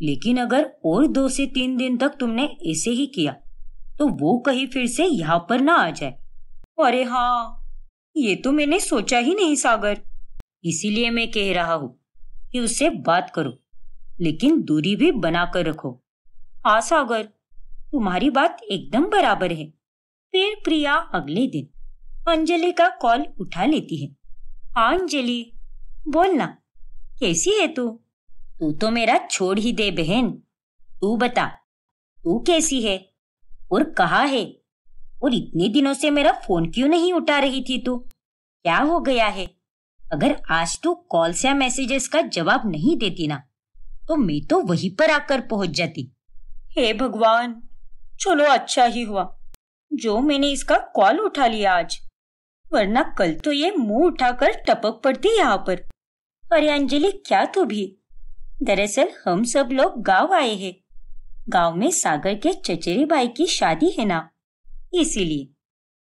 लेकिन अगर और 2 से 3 दिन तक तुमने ऐसे ही किया तो वो कहीं फिर से यहाँ पर ना आ जाए। अरे हाँ, ये तो मैंने सोचा ही नहीं सागर। इसीलिए मैं कह रहा हूँ कि उससे बात करो, लेकिन दूरी भी बनाकर रखो। हाँ सागर, तुम्हारी बात एकदम बराबर है। फिर प्रिया अगले दिन अंजलि का कॉल उठा लेती है। हाँ अंजलि, बोलना, कैसी है तू? तू तो मेरा छोड़ ही दे बहन। तू बता, तू कैसी है और कहाँ है? और इतने दिनों से मेरा फोन क्यों नहीं उठा रही थी तू? क्या हो गया है? अगर आज तू कॉल्स या मैसेजेस का जवाब नहीं देती ना, तो मैं तो वहीं पर आकर पहुंच जाती। हे भगवान, चलो अच्छा ही हुआ जो मैंने इसका कॉल उठा लिया आज, वरना कल तो ये मुंह उठाकर टपक पड़ती यहाँ पर। अरे अंजलि, क्या तू भी? दरअसल हम सब लोग गांव आए हैं। गांव में सागर के चचेरे भाई की शादी है ना, इसीलिए।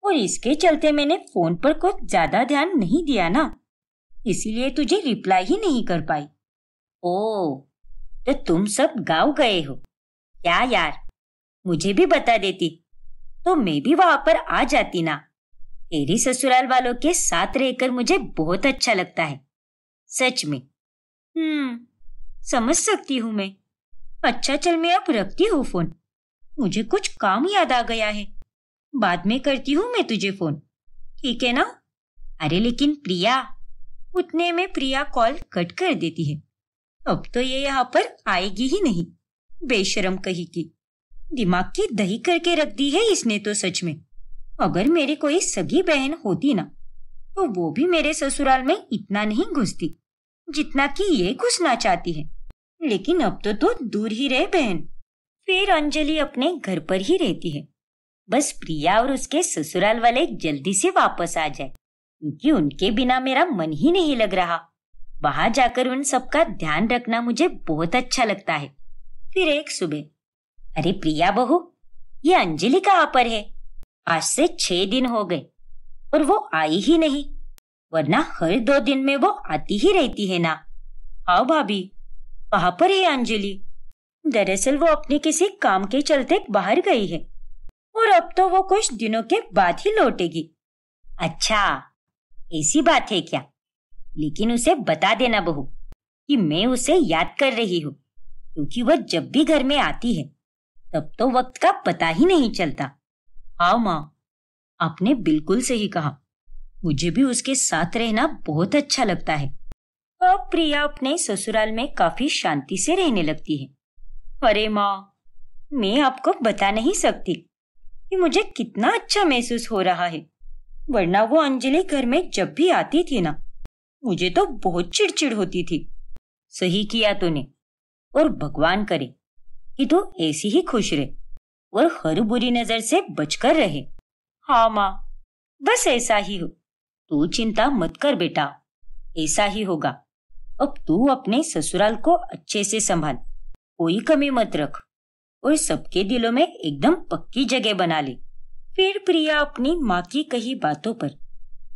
और इसके चलते मैंने फोन पर कुछ ज्यादा ध्यान नहीं दिया ना, इसीलिए तुझे रिप्लाई ही नहीं कर पाई। ओ, तो तुम सब गांव गए हो क्या यार? मुझे भी बता देती तो मैं भी वहां पर आ जाती ना। तेरी ससुराल वालों के साथ रहकर मुझे बहुत अच्छा लगता है, सच में। समझ सकती हूँ मैं। अच्छा चल, मैं अब रखती हूँ फोन, मुझे कुछ काम याद आ गया है। बाद में करती हूँ मैं तुझे फोन, ठीक है ना? अरे लेकिन प्रिया, उतने में प्रिया कॉल कट कर देती है। अब तो ये यहाँ पर आएगी ही नहीं, बेशरम कही की। दिमाग की दही करके रख दी है इसने तो सच में। अगर मेरी कोई सगी बहन होती ना, तो वो भी मेरे ससुराल में इतना नहीं घुसती जितना कि ये घुसना चाहती है। लेकिन अब तो दूर ही रहे बहन। फिर अंजलि अपने घर पर ही रहती है, बस प्रिया और उसके ससुराल वाले जल्दी से वापस आ जाए, क्योंकि उनके बिना मेरा मन ही नहीं लग रहा। वहां जाकर उन सबका ध्यान रखना मुझे बहुत अच्छा लगता है। फिर एक सुबह, अरे प्रिया बहू, ये अंजलि कहाँ पर है? आज से 6 दिन हो गए और वो आई ही नहीं, वरना हर 2 दिन में वो आती ही रहती है ना। हाँ भाभी, कहाँ पर है अंजलि? दरअसल वो अपने किसी काम के चलते बाहर गई है, और अब तो वो कुछ दिनों के बाद ही लौटेगी। अच्छा, ऐसी बात है क्या? लेकिन उसे बता देना बहू कि मैं उसे याद कर रही हूँ, क्योंकि वह जब भी घर में आती है तब तो वक्त का पता ही नहीं चलता। हाँ माँ, आपने बिल्कुल सही कहा, मुझे भी उसके साथ रहना बहुत अच्छा लगता है। अब प्रिया अपने ससुराल में काफी शांति से रहने लगती है। अरे माँ, मैं आपको बता नहीं सकती कि मुझे कितना अच्छा महसूस हो रहा है। वरना वो अंजलि घर में जब भी आती थी ना, मुझे तो बहुत चिड़चिड़ होती थी। सही किया तूने, और भगवान करे कि तू ऐसी ही खुश रहे और हर बुरी नजर से बचकर रहे। हाँ माँ, बस ऐसा ही हो। तू चिंता मत कर बेटा, ऐसा ही होगा। अब तू अपने ससुराल को अच्छे से संभाल, कोई कमी मत रख और सबके दिलों में एकदम पक्की जगह बना ले। फिर प्रिया अपनी माँ की कही बातों पर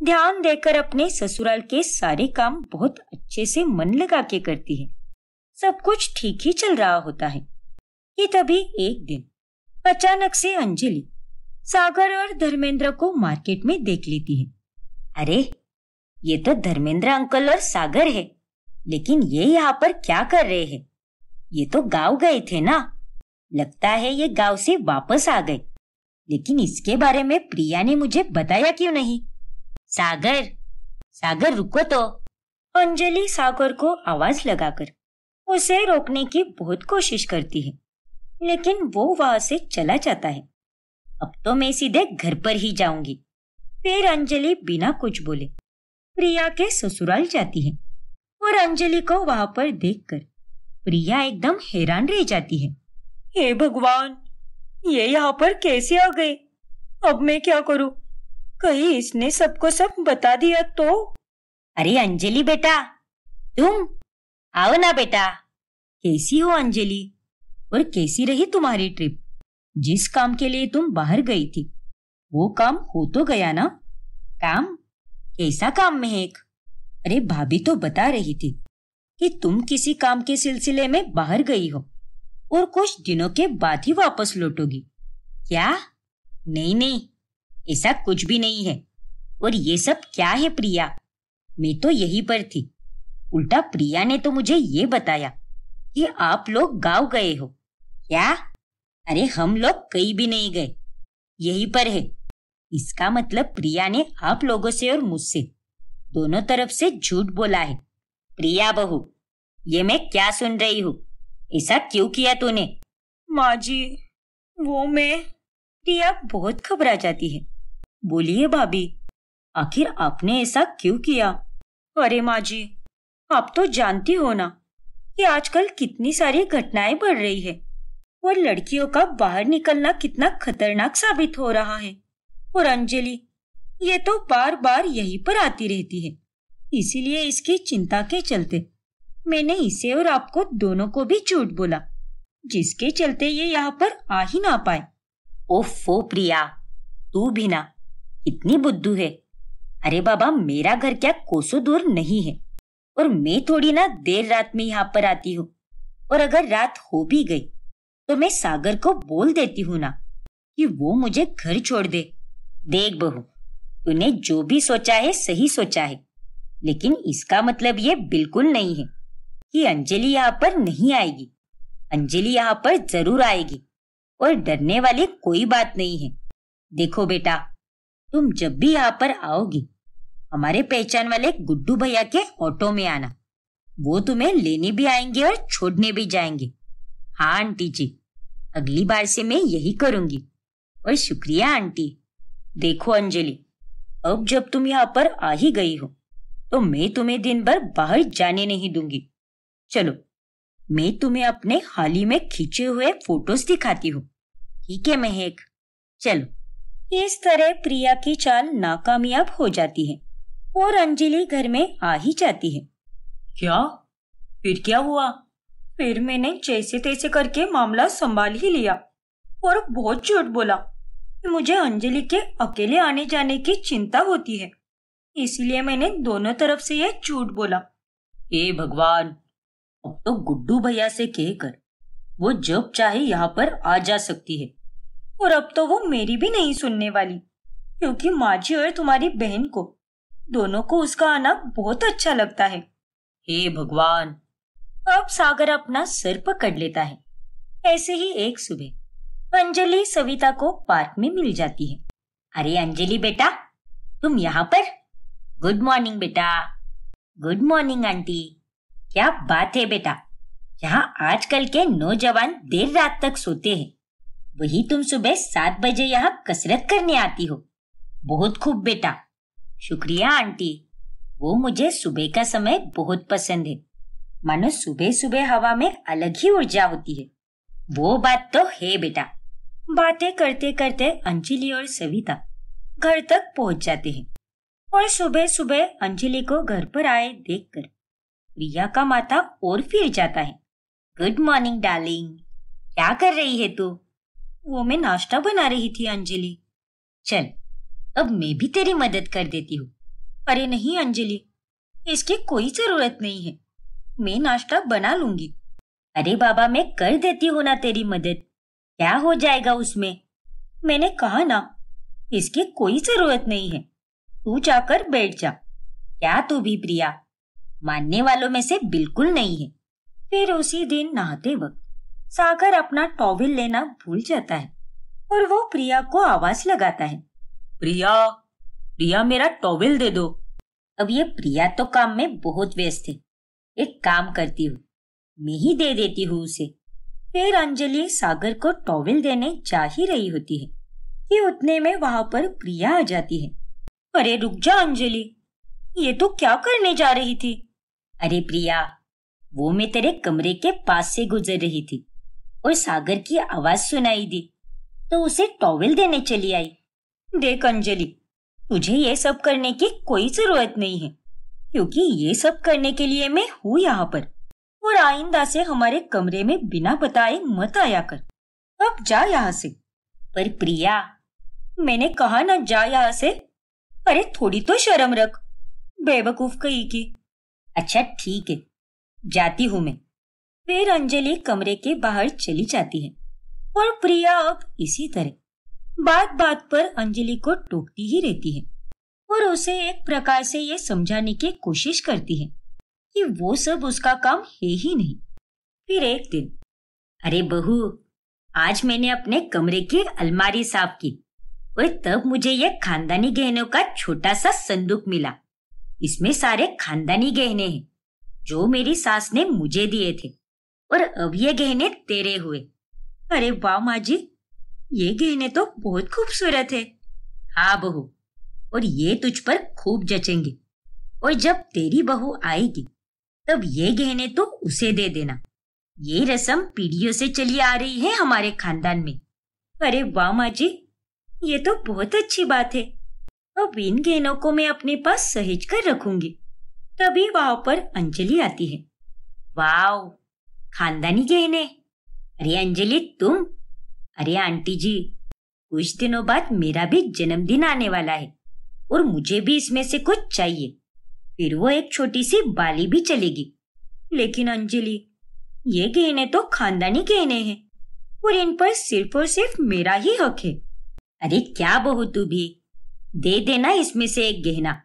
ध्यान देकर अपने ससुराल के सारे काम बहुत अच्छे से मन लगा के करती है। सब कुछ ठीक ही चल रहा होता है कि तभी एक दिन अचानक से अंजलि सागर और धर्मेंद्र को मार्केट में देख लेती है। अरे, ये तो धर्मेंद्र अंकल और सागर है, लेकिन ये यहाँ पर क्या कर रहे हैं? ये तो गांव गए थे ना? लगता है ये गांव से वापस आ गए, लेकिन इसके बारे में प्रिया ने मुझे बताया क्यों नहीं? सागर, सागर रुको तो। अंजलि सागर को आवाज लगाकर उसे रोकने की बहुत कोशिश करती है, लेकिन वो वहां से चला जाता है। अब तो मैं सीधे घर पर ही जाऊंगी। फिर अंजलि बिना कुछ बोले प्रिया के ससुराल जाती है और अंजलि को वहां पर देखकर प्रिया एकदम हैरान रह जाती है। हे भगवान, ये यहाँ पर कैसे आ गए? अब मैं क्या करूं? कहीं इसने सबको सब बता दिया तो? अरे अंजलि बेटा, तुम आओ ना बेटा। कैसी हो अंजलि? और कैसी रही तुम्हारी ट्रिप? जिस काम के लिए तुम बाहर गई थी वो काम हो तो गया ना? काम? कैसा काम महक? अरे भाभी तो बता रही थी कि तुम किसी काम के सिलसिले में बाहर गई हो और कुछ दिनों के बाद ही वापस लौटोगी। क्या? नहीं नहीं, ऐसा कुछ भी नहीं है। और ये सब क्या है प्रिया? मैं तो यहीं पर थी। उल्टा प्रिया ने तो मुझे ये बताया कि आप लोग गांव गए हो। क्या? अरे हम लोग कहीं भी नहीं गए, यहीं पर है। इसका मतलब प्रिया ने आप लोगों से और मुझसे दोनों तरफ से झूठ बोला है। प्रिया बहू, ये मैं क्या सुन रही हूँ? ऐसा क्यों किया तूने? माँ जी, वो मैं। प्रिया बहुत घबरा जाती है। बोलिए भाभी, आखिर आपने ऐसा क्यों किया? अरे माँ जी, आप तो जानती हो ना कि आजकल कितनी सारी घटनाएं बढ़ रही है और लड़कियों का बाहर निकलना कितना खतरनाक साबित हो रहा है। और अंजलि, ये तो बार बार यहीं पर आती रहती है, इसीलिए इसकी चिंता के चलते मैंने इसे और आपको दोनों को भी झूठ बोला, जिसके चलते ये यहाँ पर आ ही ना पाए। ओफो प्रिया, तू भी ना, इतनी बुद्धू है। अरे बाबा, मेरा घर क्या कोसों दूर नहीं है और मैं थोड़ी ना देर रात में यहाँ पर आती हूँ। और अगर रात हो भी गई तो मैं सागर को बोल देती हूँ ना कि वो मुझे घर छोड़ दे। देख बहू, तूने जो भी सोचा है सही सोचा है, लेकिन इसका मतलब ये बिल्कुल नहीं है कि अंजलि यहाँ पर नहीं आएगी। अंजलि यहाँ पर जरूर आएगी और डरने वाली कोई बात नहीं है। देखो बेटा, तुम जब भी यहाँ पर आओगी हमारे पहचान वाले गुड्डू भैया के ऑटो में आना। वो तुम्हें लेने भी आएंगे और छोड़ने भी जाएंगे। हाँ आंटी जी, अगली बार से मैं यही करूंगी। और शुक्रिया आंटी। देखो अंजलि, अब जब तुम यहाँ पर आ ही गई हो तो मैं तुम्हें दिन भर बाहर जाने नहीं दूंगी। चलो, मैं तुम्हें अपने हाल ही में खींचे हुए फोटोज दिखाती हूँ। ठीक है महक, चलो। इस तरह प्रिया की चाल नाकामयाब हो जाती है और अंजलि घर में आ ही जाती है। क्या? फिर क्या हुआ? फिर मैंने जैसे तैसे करके मामला संभाल ही लिया और बहुत झूठ बोला कि मुझे अंजलि के अकेले आने जाने की चिंता होती है, इसलिए मैंने दोनों तरफ से यह झूठ बोला। हे भगवान, अब तो गुड्डू भैया से कहकर वो जब चाहे यहाँ पर आ जा सकती है। और अब तो वो मेरी भी नहीं सुनने वाली, क्योंकि माँ जी और तुम्हारी बहन को दोनों को उसका आना बहुत अच्छा लगता है। हे भगवान। अब सागर अपना सर पकड़ लेता है। ऐसे ही एक सुबह अंजलि सविता को पार्क में मिल जाती है। अरे अंजलि बेटा, तुम यहाँ पर? गुड मॉर्निंग बेटा। Good morning aunty. क्या बात है बेटा, जहाँ आजकल के नौजवान देर रात तक सोते हैं वही तुम सुबह 7 बजे यहाँ कसरत करने आती हो। बहुत खूब बेटा। शुक्रिया आंटी। वो मुझे सुबह का समय बहुत पसंद है। मानो सुबह सुबह हवा में अलग ही ऊर्जा होती है। वो बात तो है बेटा। बातें करते करते अंजलि और सविता घर तक पहुंच जाते हैं और सुबह सुबह अंजलि को घर पर आए देखकर प्रिया का माथा और फिर जाता है। Good morning darling. क्या कर रही है तू? वो मैं नाश्ता बना रही थी अंजलि। चल, अब मैं भी तेरी मदद कर देती हूँ। अरे नहीं अंजलि, इसकी कोई जरूरत नहीं है, मैं नाश्ता बना लूंगी। अरे बाबा, मैं कर देती हूँ ना तेरी मदद, क्या हो जाएगा उसमें? मैंने कहा ना, इसकी कोई जरूरत नहीं है, तू जाकर बैठ जा। क्या तू भी प्रिया? मानने वालों में से बिल्कुल नहीं है। फिर उसी दिन नहाते वक्त सागर अपना टॉवेल लेना भूल जाता है और वो प्रिया को आवाज लगाता है, प्रिया, प्रिया मेरा टॉवेल दे दो। अब ये प्रिया तो काम में बहुत व्यस्त है। एक काम करती हूँ, मैं ही दे देती हूँ उसे। फिर अंजलि सागर को टॉवेल देने जा ही रही होती है कि उतने में वहां पर प्रिया आ जाती है। अरे रुक जा अंजलि, ये तो क्या करने जा रही थी? अरे प्रिया, वो मैं तेरे कमरे के पास से गुजर रही थी और सागर की आवाज सुनाई दी तो उसे टॉवेल देने चली आई। देख अंजलि, तुझे ये सब करने की कोई जरूरत नहीं है, क्योंकि ये सब करने के लिए मैं हूँ यहाँ पर, और आइंदा से हमारे कमरे में बिना बताए मत आया कर। अब जा यहाँ से। पर प्रिया, मैंने कहा ना जा यहाँ से। अरे थोड़ी तो शर्म रख, बेवकूफ कहीं की। अच्छा ठीक है, जाती हूँ मैं। फिर अंजलि कमरे के बाहर चली जाती है और प्रिया अब इसी तरह बात बात पर अंजलि को टोकती ही रहती है और उसे एक प्रकार से ये समझाने की कोशिश करती है कि वो सब उसका काम है ही नहीं। फिर एक दिन, अरे बहू, आज मैंने अपने कमरे की अलमारी साफ की और तब मुझे ये खानदानी गहनों का छोटा सा संदूक मिला। इसमें सारे खानदानी गहने हैं जो मेरी सास ने मुझे दिए थे, और अब ये गहने तेरे हुए। अरे वाह माँ जी, ये गहने तो बहुत खूबसूरत है। हाँ बहू, और ये तुझ पर खूब जचेंगे, और जब तेरी बहू आएगी तब ये गहने तो उसे दे देना। ये रस्म पीढ़ियों से चली आ रही है हमारे खानदान में। अरे वाह माँ जी, ये तो बहुत अच्छी बात है। अब इन गहनों को मैं अपने पास सहेज कर रखूंगी। तभी वहां पर अंजलि आती है। वाव, खानदानी गहने! अरे अंजलि तुम! अरे आंटी जी, कुछ दिनों बाद मेरा भी जन्मदिन आने वाला है और मुझे भी इसमें से कुछ चाहिए। फिर वो एक छोटी सी बाली भी चलेगी। लेकिन अंजलि, ये गहने तो खानदानी गहने हैं और इन पर सिर्फ और सिर्फ मेरा ही हक है। अरे क्या बहू, तू भी दे देना इसमें से एक गहना।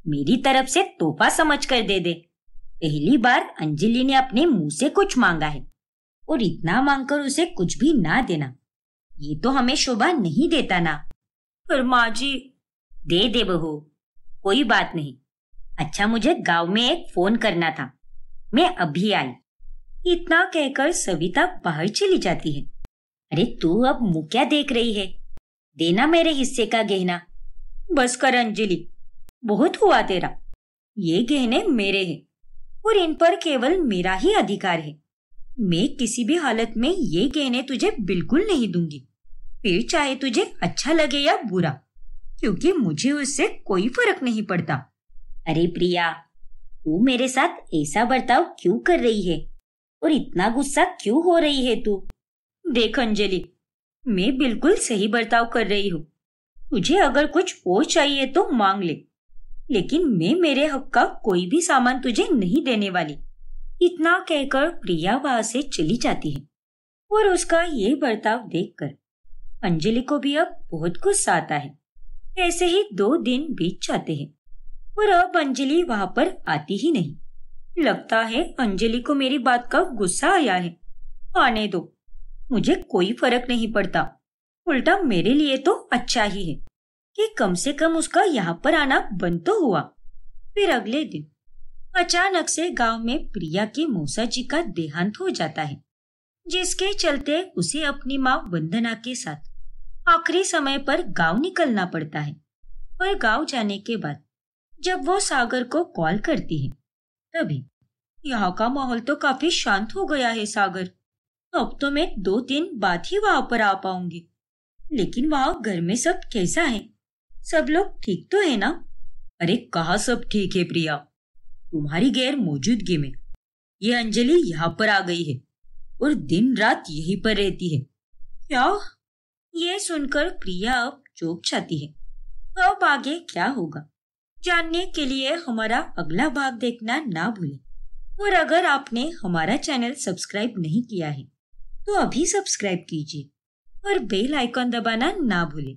मेरी तरफ से तोहफा समझ कर दे दे। पहली बार अंजलि ने अपने मुंह से कुछ मांगा है, और इतना मांगकर उसे कुछ भी ना देना, ये तो हमें शोभा नहीं देता ना। पर माँ जी। दे दे बहू, कोई बात नहीं। अच्छा, मुझे गांव में एक फोन करना था, मैं अभी आई। इतना कहकर सविता बाहर चली जाती है। अरे तू अब मुंह क्या देख रही है? देना मेरे हिस्से का गहना। बस कर अंजलि, बहुत हुआ तेरा। ये गहने मेरे हैं और इन पर केवल मेरा ही अधिकार है। मैं किसी भी हालत में ये गहने तुझे बिल्कुल नहीं दूंगी, फिर चाहे तुझे अच्छा लगे या बुरा, क्योंकि मुझे उससे कोई फर्क नहीं पड़ता। अरे प्रिया, तू मेरे साथ ऐसा बर्ताव क्यों कर रही है और इतना गुस्सा क्यों हो रही है तू? देख अंजलि, मैं बिल्कुल सही बर्ताव कर रही हूँ। तुझे अगर कुछ और चाहिए तो मांग ले, लेकिन मैं मेरे हक का कोई भी सामान तुझे नहीं देने वाली। इतना कहकर प्रिया वहां से चली जाती है और उसका ये बर्ताव देखकर अंजलि को भी अब बहुत गुस्सा आता है। ऐसे ही 2 दिन बीत जाते हैं और अब अंजलि वहां पर आती ही नहीं। लगता है अंजलि को मेरी बात का गुस्सा आया है। आने दो, मुझे कोई फर्क नहीं पड़ता। उल्टा मेरे लिए तो अच्छा ही है कि कम से कम उसका यहाँ पर आना बंद तो हुआ। फिर अगले दिन अचानक से गांव में प्रिया की मौसा जी का देहांत हो जाता है, जिसके चलते उसे अपनी माँ वंदना के साथ आखिरी समय पर गांव निकलना पड़ता है। और गांव जाने के बाद जब वो सागर को कॉल करती है, तभी यहाँ का माहौल तो काफी शांत हो गया है। सागर, अब तो मैं 2 दिन बाद ही वहां पर आ पाऊंगी, लेकिन वहां घर में सब कैसा है? सब लोग ठीक तो है ना? अरे कहाँ सब ठीक है प्रिया, तुम्हारी गैर मौजूदगी में ये अंजलि यहाँ पर आ गई है और दिन रात यहीं पर रहती है। क्या? ये सुनकर प्रिया अब चौंक जाती है। अब आगे क्या होगा जानने के लिए हमारा अगला भाग देखना ना भूलें। और अगर आपने हमारा चैनल सब्सक्राइब नहीं किया है तो अभी सब्सक्राइब कीजिए और बेल आइकॉन दबाना ना भूलें